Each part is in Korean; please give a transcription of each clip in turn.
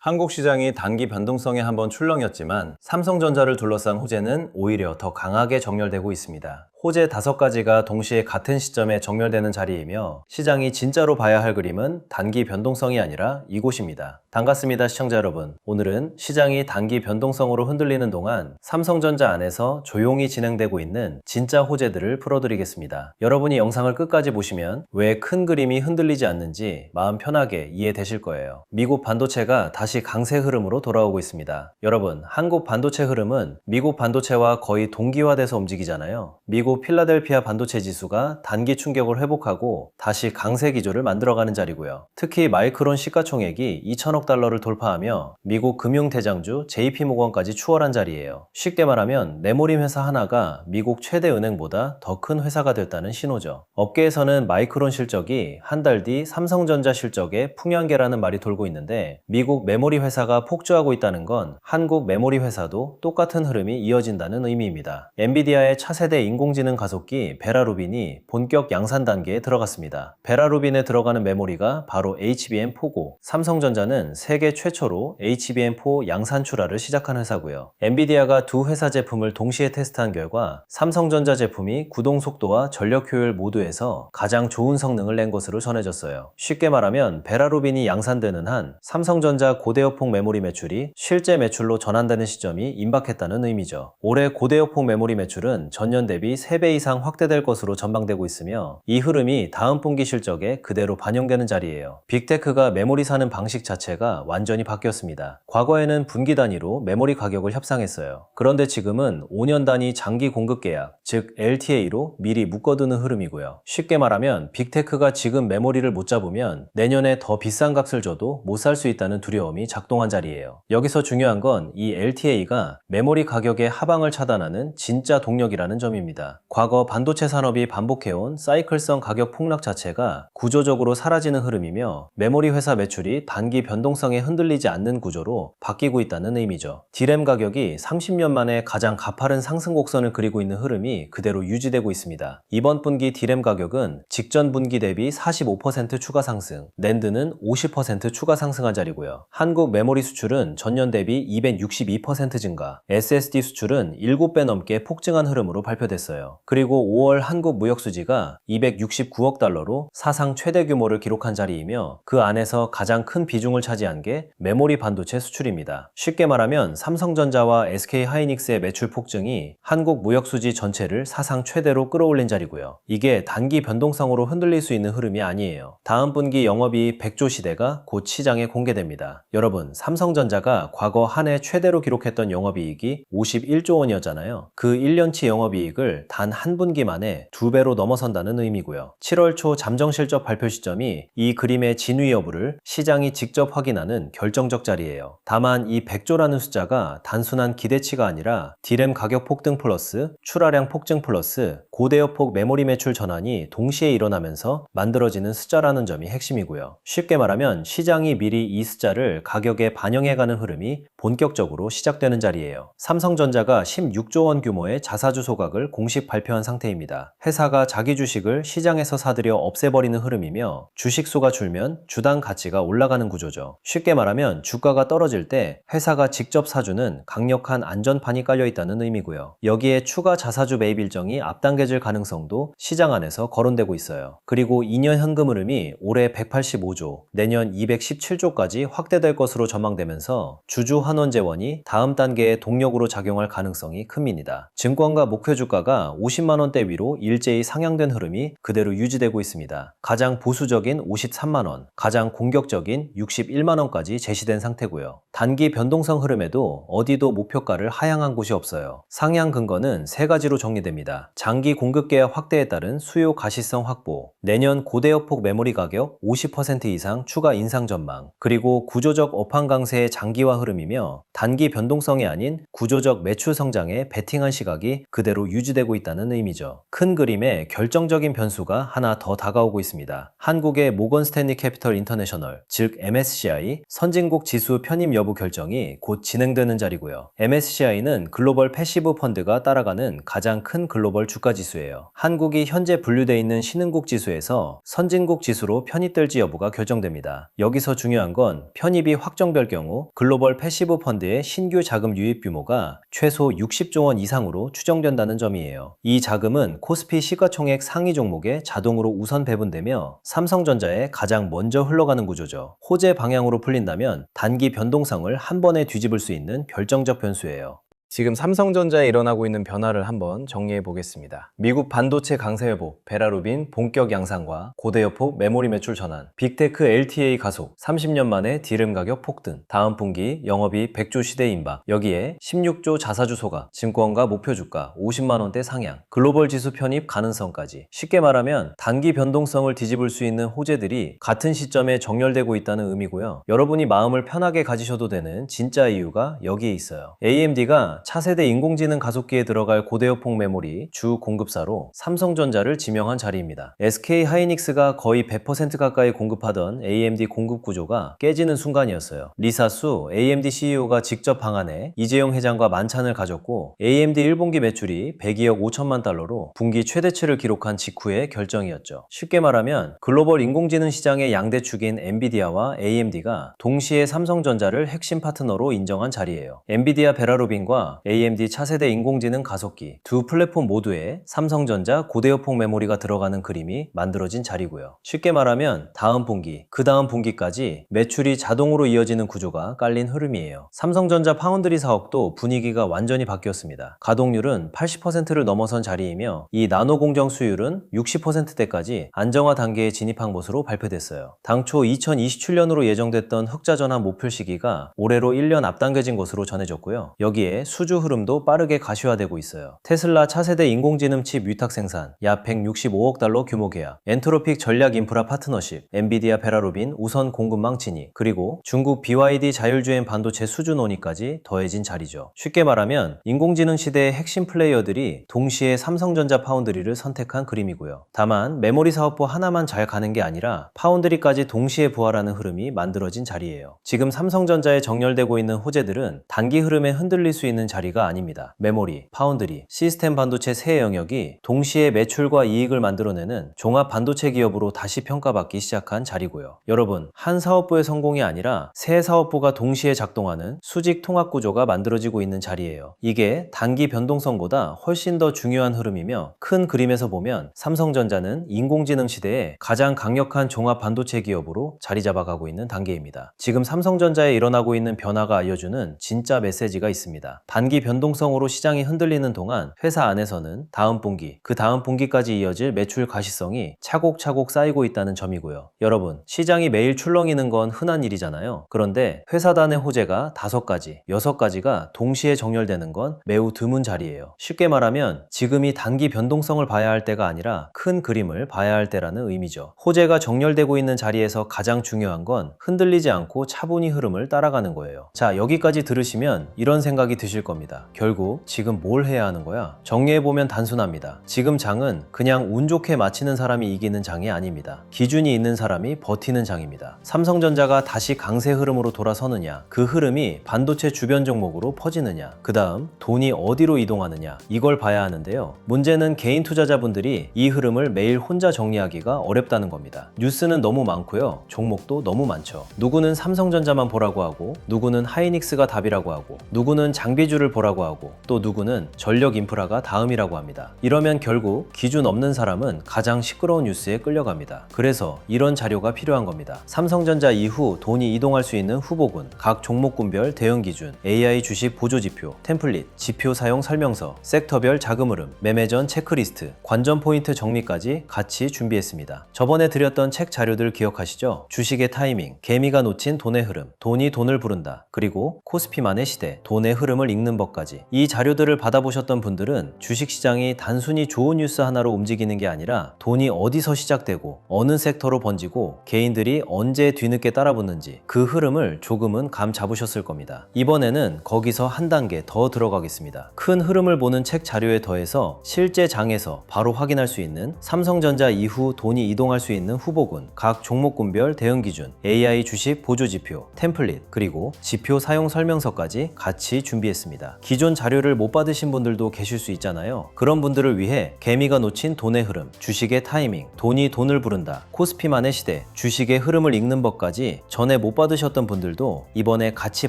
한국 시장이 단기 변동성에 한번 출렁였지만 삼성전자를 둘러싼 호재는 오히려 더 강하게 정렬되고 있습니다. 호재 5가지가 동시에 같은 시점에 정렬되는 자리이며 시장이 진짜로 봐야 할 그림은 단기 변동성이 아니라 이곳입니다. 반갑습니다, 시청자 여러분. 오늘은 시장이 단기 변동성으로 흔들리는 동안 삼성전자 안에서 조용히 진행되고 있는 진짜 호재들을 풀어드리겠습니다. 여러분이 영상을 끝까지 보시면 왜 큰 그림이 흔들리지 않는지 마음 편하게 이해되실 거예요. 미국 반도체가 다시 강세 흐름으로 돌아오고 있습니다. 여러분, 한국 반도체 흐름은 미국 반도체와 거의 동기화돼서 움직이잖아요. 미국 필라델피아 반도체 지수가 단기 충격을 회복하고 다시 강세 기조를 만들어가는 자리고요. 특히 마이크론 시가총액이 2천억 달러를 돌파하며 미국 금융 대장주 JP모건까지 추월한 자리예요. 쉽게 말하면 메모리 회사 하나가 미국 최대 은행보다 더 큰 회사가 됐다는 신호죠. 업계에서는 마이크론 실적이 한 달 뒤 삼성전자 실적의 풍향계라는 말이 돌고 있는데 미국 메모리 회사가 폭주하고 있다는 건 한국 메모리 회사도 똑같은 흐름이 이어진다는 의미입니다. 엔비디아의 차세대 인공지능 가속기 베라루빈이 본격 양산 단계에 들어갔습니다. 베라루빈에 들어가는 메모리가 바로 HBM4고 삼성전자는 세계 최초로 HBM4 양산 출하를 시작한 회사고요. 엔비디아가 두 회사 제품을 동시에 테스트한 결과 삼성전자 제품이 구동 속도와 전력 효율 모두에서 가장 좋은 성능을 낸 것으로 전해졌어요. 쉽게 말하면 베라루빈이 양산되는 한 삼성전자 고대역폭 메모리 매출이 실제 매출로 전환되는 시점이 임박했다는 의미죠. 올해 고대역폭 메모리 매출은 전년 대비 3배 이상 확대될 것으로 전망되고 있으며 이 흐름이 다음 분기 실적에 그대로 반영되는 자리예요. 빅테크가 메모리 사는 방식 자체가 완전히 바뀌었습니다. 과거에는 분기 단위로 메모리 가격을 협상했어요. 그런데 지금은 5년 단위 장기 공급 계약, 즉 LTA로 미리 묶어두는 흐름이고요. 쉽게 말하면 빅테크가 지금 메모리를 못 잡으면 내년에 더 비싼 값을 줘도 못 살 수 있다는 두려움이 작동한 자리예요. 여기서 중요한 건 이 LTA가 메모리 가격의 하방을 차단하는 진짜 동력이라는 점입니다. 과거 반도체 산업이 반복해온 사이클성 가격 폭락 자체가 구조적으로 사라지는 흐름이며 메모리 회사 매출이 단기 변동성에 흔들리지 않는 구조로 바뀌고 있다는 의미죠. D램 가격이 30년 만에 가장 가파른 상승 곡선을 그리고 있는 흐름이 그대로 유지되고 있습니다. 이번 분기 D램 가격은 직전 분기 대비 45% 추가 상승, 낸드는 50% 추가 상승한 자리고요. 한국 메모리 수출은 전년 대비 262% 증가, SSD 수출은 7배 넘게 폭증한 흐름으로 발표됐어요. 그리고 5월 한국 무역 수지가 269억 달러로 사상 최대 규모를 기록한 자리이며 그 안에서 가장 큰 비중을 차지한 게 메모리 반도체 수출입니다. 쉽게 말하면 삼성전자와 SK하이닉스의 매출 폭증이 한국 무역 수지 전체를 사상 최대로 끌어올린 자리고요. 이게 단기 변동성으로 흔들릴 수 있는 흐름이 아니에요. 다음 분기 영업이익 100조 시대가 곧 시장에 공개됩니다. 여러분, 삼성전자가 과거 한 해 최대로 기록했던 영업이익이 51조 원이었잖아요. 그 1년치 영업이익을 단 한 분기 만에 2배로 넘어선다는 의미고요. 7월 초 잠정실적 발표 시점이 이 그림의 진위 여부를 시장이 직접 확인하는 결정적 자리예요. 다만 이 100조라는 숫자가 단순한 기대치가 아니라 D램 가격 폭등 플러스 출하량 폭증 플러스 고대역폭 메모리 매출 전환이 동시에 일어나면서 만들어지는 숫자라는 점이 핵심이고요. 쉽게 말하면 시장이 미리 이 숫자를 가격에 반영해가는 흐름이 본격적으로 시작되는 자리예요. 삼성전자가 16조 원 규모의 자사주 소각을 공식 발표한 상태입니다. 회사가 자기 주식을 시장에서 사들여 없애버리는 흐름이며 주식수가 줄면 주당 가치가 올라가는 구조죠. 쉽게 말하면 주가가 떨어질 때 회사가 직접 사주는 강력한 안전판이 깔려있다는 의미고요. 여기에 추가 자사주 매입 일정이 앞당겨질 가능성도 시장 안에서 거론되고 있어요. 그리고 2년 현금 흐름이 올해 185조, 내년 217조까지 확대될 것으로 전망되면서 주주 환원 재원이 다음 단계의 동력으로 작용할 가능성이 큽니다. 증권가 목표 주가가 50만원대 위로 일제히 상향된 흐름이 그대로 유지되고 있습니다. 가장 보수적인 53만원, 가장 공격적인 61만원까지 제시된 상태고요. 단기 변동성 흐름에도 어디도 목표가를 하향한 곳이 없어요. 상향 근거는 3가지로 정리됩니다. 장기 공급 계약 확대에 따른 수요 가시성 확보, 내년 고대역폭 메모리 가격 50% 이상 추가 인상 전망, 그리고 구조적 업황 강세의 장기화 흐름이며 단기 변동성이 아닌 구조적 매출 성장에 베팅한 시각이 그대로 유지되고 있다는 의미죠. 큰 그림에 결정적인 변수가 하나 더 다가오고 있습니다. 한국의 모건 스탠리 캐피털 인터내셔널, 즉 MSCI 선진국 지수 편입 여부 결정이 곧 진행되는 자리고요. MSCI는 글로벌 패시브 펀드가 따라가는 가장 큰 글로벌 주가 지수예요. 한국이 현재 분류되어 있는 신흥국 지수에서 선진국 지수로 편입될지 여부가 결정됩니다. 여기서 중요한 건 편입이 확정될 경우 글로벌 패시브 펀드의 신규 자금 유입 규모가 최소 60조 원 이상으로 추정된다는 점이에요. 이 자금은 코스피 시가총액 상위 종목에 자동으로 우선 배분되며 삼성전자에 가장 먼저 흘러가는 구조죠. 호재 방향으로 풀린다면 단기 변동성을 한 번에 뒤집을 수 있는 결정적 변수예요. 지금 삼성전자에 일어나고 있는 변화를 한번 정리해 보겠습니다. 미국 반도체 강세 회복, 베라루빈 본격 양상과 고대여폭 메모리 매출 전환, 빅테크 LTA 가속, 30년 만에 디램 가격 폭등, 다음 분기 영업이익 100조 시대 임박, 여기에 16조 자사주 소각, 증권가 목표 주가 50만 원대 상향, 글로벌 지수 편입 가능성까지. 쉽게 말하면 단기 변동성을 뒤집을 수 있는 호재들이 같은 시점에 정렬되고 있다는 의미고요. 여러분이 마음을 편하게 가지셔도 되는 진짜 이유가 여기에 있어요. AMD가 차세대 인공지능 가속기에 들어갈 고대여폭 메모리 주 공급사로 삼성전자를 지명한 자리입니다. SK 하이닉스가 거의 100% 가까이 공급하던 AMD 공급 구조가 깨지는 순간이었어요. 리사수 AMD CEO가 직접 방한해 이재용 회장과 만찬을 가졌고 AMD 1분기 매출이 102억 5천만 달러로 분기 최대치를 기록한 직후의 결정이었죠. 쉽게 말하면 글로벌 인공지능 시장의 양대축인 엔비디아와 AMD가 동시에 삼성전자를 핵심 파트너로 인정한 자리예요. 엔비디아 베라루빈과 AMD 차세대 인공지능 가속기 두 플랫폼 모두에 삼성전자 고대여폭 메모리가 들어가는 그림이 만들어진 자리고요. 쉽게 말하면 다음 분기, 그 다음 분기까지 매출이 자동으로 이어지는 구조가 깔린 흐름이에요. 삼성전자 파운드리 사업도 분위기가 완전히 바뀌었습니다. 가동률은 80%를 넘어선 자리이며 이 나노 공정 수율은 60%대까지 안정화 단계에 진입한 것으로 발표됐어요. 당초 2027년으로 예정됐던 흑자 전환 목표 시기가 올해로 1년 앞당겨진 것으로 전해졌고요. 여기에 수주 흐름도 빠르게 가시화되고 있어요. 테슬라 차세대 인공지능 칩 위탁 생산 약 165억 달러 규모 계약, 엔트로픽 전략 인프라 파트너십, 엔비디아 베라루빈 우선 공급망 진입, 그리고 중국 BYD 자율주행 반도체 수주 논의까지 더해진 자리죠. 쉽게 말하면 인공지능 시대의 핵심 플레이어들이 동시에 삼성전자 파운드리를 선택한 그림이고요. 다만 메모리 사업부 하나만 잘 가는 게 아니라 파운드리까지 동시에 부활하는 흐름이 만들어진 자리예요. 지금 삼성전자에 정렬되고 있는 호재들은 단기 흐름에 흔들릴 수 있는 자리가 아닙니다. 메모리, 파운드리, 시스템 반도체 세 영역이 동시에 매출과 이익을 만들어내는 종합 반도체 기업으로 다시 평가받기 시작한 자리고요. 여러분, 한 사업부의 성공이 아니라 세 사업부가 동시에 작동하는 수직 통합 구조가 만들어지고 있는 자리예요. 이게 단기 변동성보다 훨씬 더 중요한 흐름이며 큰 그림에서 보면 삼성전자는 인공지능 시대에 가장 강력한 종합 반도체 기업으로 자리 잡아가고 있는 단계입니다. 지금 삼성전자에 일어나고 있는 변화가 알려주는 진짜 메시지가 있습니다. 단기 변동성으로 시장이 흔들리는 동안 회사 안에서는 다음 분기, 그 다음 분기까지 이어질 매출 가시성이 차곡차곡 쌓이고 있다는 점이고요. 여러분, 시장이 매일 출렁이는 건 흔한 일이잖아요. 그런데 회사단의 호재가 5가지, 6가지가 동시에 정렬되는 건 매우 드문 자리예요. 쉽게 말하면 지금이 단기 변동성을 봐야 할 때가 아니라 큰 그림을 봐야 할 때라는 의미죠. 호재가 정렬되고 있는 자리에서 가장 중요한 건 흔들리지 않고 차분히 흐름을 따라가는 거예요. 자, 여기까지 들으시면 이런 생각이 드실 겁니다. 결국 지금 뭘 해야 하는 거야? 정리해보면 단순합니다. 지금 장은 그냥 운 좋게 마치는 사람이 이기는 장이 아닙니다. 기준이 있는 사람이 버티는 장입니다. 삼성전자가 다시 강세 흐름으로 돌아서느냐, 그 흐름이 반도체 주변 종목으로 퍼지느냐, 그 다음 돈이 어디로 이동하느냐, 이걸 봐야 하는데요. 문제는 개인 투자자분들이 이 흐름을 매일 혼자 정리하기가 어렵다는 겁니다. 뉴스는 너무 많고요. 종목도 너무 많죠. 누구는 삼성전자만 보라고 하고, 누구는 하이닉스가 답이라고 하고, 누구는 장비주를 보라고 하고, 또 누구는 전력 인프라가 다음이라고 합니다. 이러면 결국 기준 없는 사람은 가장 시끄러운 뉴스에 끌려갑니다. 그래서 이런 자료가 필요한 겁니다. 삼성전자 이후 돈이 이동할 수 있는 후보군, 각 종목군별 대응 기준, AI 주식 보조지표, 템플릿, 지표 사용 설명서, 섹터별 자금 흐름, 매매 전 체크리스트, 관전 포인트 정리까지 같이 준비했습니다. 저번에 드렸던 책 자료들 기억하시죠? 주식의 타이밍, 개미가 놓친 돈의 흐름, 돈이 돈을 부른다, 그리고 코스피만의 시대, 돈의 흐름을 읽는 읽는 법까지 이 자료들을 받아보셨던 분들은 주식시장이 단순히 좋은 뉴스 하나로 움직이는 게 아니라 돈이 어디서 시작되고 어느 섹터로 번지고 개인들이 언제 뒤늦게 따라붙는지 그 흐름을 조금은 감 잡으셨을 겁니다. 이번에는 거기서 한 단계 더 들어가겠습니다. 큰 흐름을 보는 책 자료에 더해서 실제 장에서 바로 확인할 수 있는 삼성전자 이후 돈이 이동할 수 있는 후보군, 각 종목군별 대응 기준, AI 주식 보조 지표, 템플릿, 그리고 지표 사용 설명서까지 같이 준비했습니다. 기존 자료를 못 받으신 분들도 계실 수 있잖아요. 그런 분들을 위해 개미가 놓친 돈의 흐름, 주식의 타이밍, 돈이 돈을 부른다, 코스피만의 시대, 주식의 흐름을 읽는 법까지 전에 못 받으셨던 분들도 이번에 같이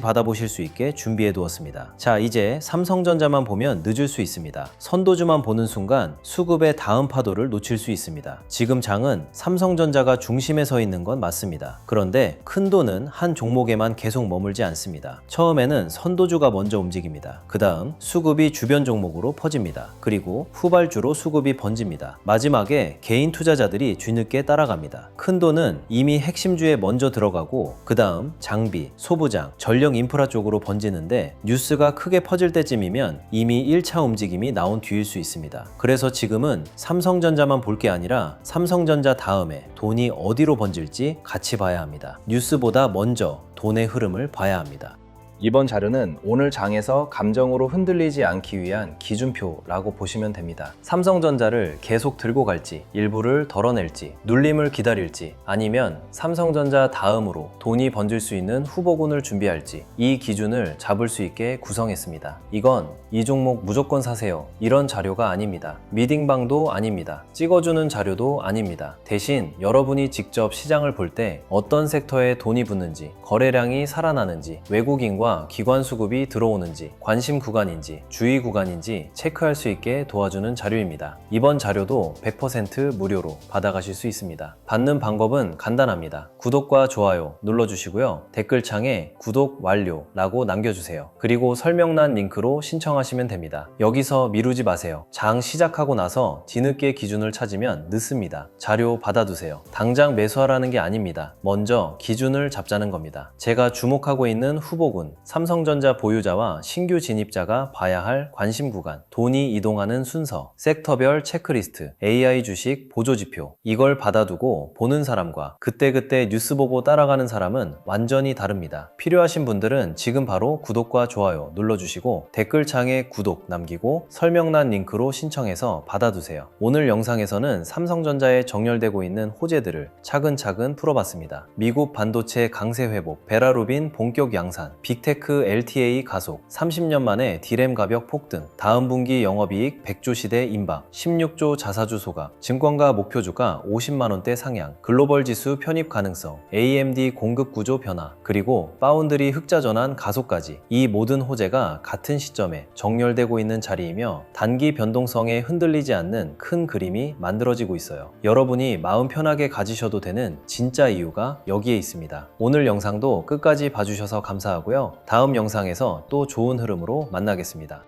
받아보실 수 있게 준비해 두었습니다. 자, 이제 삼성전자만 보면 늦을 수 있습니다. 선도주만 보는 순간 수급의 다음 파도를 놓칠 수 있습니다. 지금 장은 삼성전자가 중심에 서 있는 건 맞습니다. 그런데 큰 돈은 한 종목에만 계속 머물지 않습니다. 처음에는 선도주가 먼저 움직입니다. 그 다음 수급이 주변 종목으로 퍼집니다. 그리고 후발주로 수급이 번집니다. 마지막에 개인 투자자들이 뒤늦게 따라갑니다. 큰 돈은 이미 핵심주에 먼저 들어가고 그 다음 장비, 소부장, 전력 인프라 쪽으로 번지는데 뉴스가 크게 퍼질 때쯤이면 이미 1차 움직임이 나온 뒤일 수 있습니다. 그래서 지금은 삼성전자만 볼 게 아니라 삼성전자 다음에 돈이 어디로 번질지 같이 봐야 합니다. 뉴스보다 먼저 돈의 흐름을 봐야 합니다. 이번 자료는 오늘 장에서 감정으로 흔들리지 않기 위한 기준표라고 보시면 됩니다. 삼성전자를 계속 들고 갈지, 일부를 덜어낼지, 눌림을 기다릴지, 아니면 삼성전자 다음으로 돈이 번질 수 있는 후보군을 준비할지 이 기준을 잡을 수 있게 구성했습니다. 이건 이 종목 무조건 사세요 이런 자료가 아닙니다. 미팅방도 아닙니다. 찍어주는 자료도 아닙니다. 대신 여러분이 직접 시장을 볼 때 어떤 섹터에 돈이 붙는지, 거래량이 살아나는지, 외국인과 기관 수급이 들어오는지, 관심 구간인지, 주의 구간인지 체크할 수 있게 도와주는 자료입니다. 이번 자료도 100% 무료로 받아가실 수 있습니다. 받는 방법은 간단합니다. 구독과 좋아요 눌러주시고요. 댓글창에 구독 완료라고 남겨주세요. 그리고 설명란 링크로 신청하시면 됩니다. 여기서 미루지 마세요. 장 시작하고 나서 뒤늦게 기준을 찾으면 늦습니다. 자료 받아두세요. 당장 매수하라는 게 아닙니다. 먼저 기준을 잡자는 겁니다. 제가 주목하고 있는 후보군, 삼성전자 보유자와 신규 진입자가 봐야 할 관심 구간, 돈이 이동하는 순서, 섹터별 체크리스트, AI 주식 보조지표, 이걸 받아두고 보는 사람과 그때그때 뉴스 보고 따라가는 사람은 완전히 다릅니다. 필요하신 분들은 지금 바로 구독과 좋아요 눌러주시고 댓글창에 구독 남기고 설명란 링크로 신청해서 받아두세요. 오늘 영상에서는 삼성전자에 정렬되고 있는 호재들을 차근차근 풀어봤습니다. 미국 반도체 강세 회복, 베라루빈 본격 양산, 빅테크 LTA 가속, 30년 만에 디램 가격 폭등, 다음 분기 영업이익 100조 시대 임박, 16조 자사주 소각, 증권가 목표주가 50만원대 상향, 글로벌 지수 편입 가능성, AMD 공급 구조 변화, 그리고 파운드리 흑자 전환 가속까지 이 모든 호재가 같은 시점에 정렬되고 있는 자리이며 단기 변동성에 흔들리지 않는 큰 그림이 만들어지고 있어요. 여러분이 마음 편하게 가지셔도 되는 진짜 이유가 여기에 있습니다. 오늘 영상도 끝까지 봐주셔서 감사하고요. 다음 영상에서 또 좋은 흐름으로 만나겠습니다.